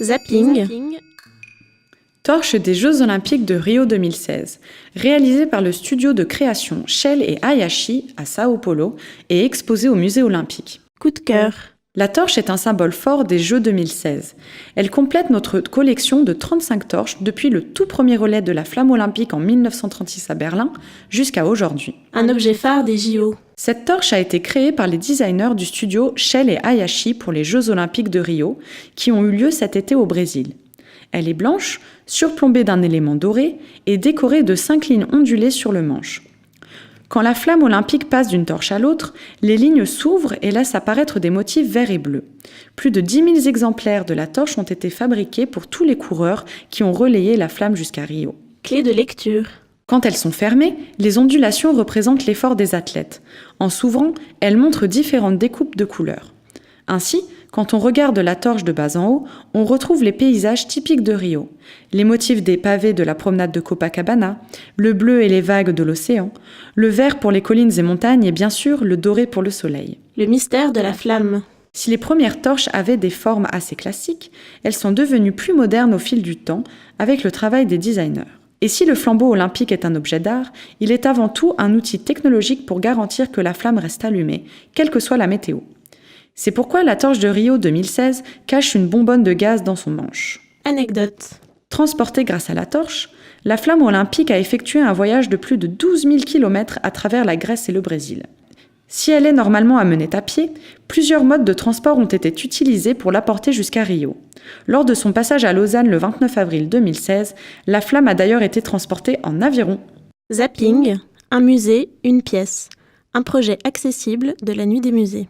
Zapping. Torche des Jeux Olympiques de Rio 2016, réalisée par le studio de création Shell et Hayashi à Sao Paulo et exposée au musée olympique. Coup de cœur. La torche est un symbole fort des Jeux 2016. Elle complète notre collection de 35 torches depuis le tout premier relais de la flamme olympique en 1936 à Berlin jusqu'à aujourd'hui. Un objet phare des JO. Cette torche a été créée par les designers du studio Shell et Hayashi pour les Jeux Olympiques de Rio, qui ont eu lieu cet été au Brésil. Elle est blanche, surplombée d'un élément doré et décorée de 5 lignes ondulées sur le manche. Quand la flamme olympique passe d'une torche à l'autre, les lignes s'ouvrent et laissent apparaître des motifs verts et bleus. Plus de 10 000 exemplaires de la torche ont été fabriqués pour tous les coureurs qui ont relayé la flamme jusqu'à Rio. Clé de lecture. Quand elles sont fermées, les ondulations représentent l'effort des athlètes. En s'ouvrant, elles montrent différentes découpes de couleurs. Ainsi, quand on regarde la torche de bas en haut, on retrouve les paysages typiques de Rio. Les motifs des pavés de la promenade de Copacabana, le bleu et les vagues de l'océan, le vert pour les collines et montagnes et bien sûr le doré pour le soleil. Le mystère de la flamme. Si les premières torches avaient des formes assez classiques, elles sont devenues plus modernes au fil du temps avec le travail des designers. Et si le flambeau olympique est un objet d'art, il est avant tout un outil technologique pour garantir que la flamme reste allumée, quelle que soit la météo. C'est pourquoi la torche de Rio 2016 cache une bonbonne de gaz dans son manche. Anecdote. Transportée grâce à la torche, la flamme olympique a effectué un voyage de plus de 12 000 km à travers la Grèce et le Brésil. Si elle est normalement amenée à pied, plusieurs modes de transport ont été utilisés pour l'apporter jusqu'à Rio. Lors de son passage à Lausanne le 29 avril 2016, la flamme a d'ailleurs été transportée en aviron. Zapping. Un musée, une pièce. Un projet accessible de la Nuit des musées.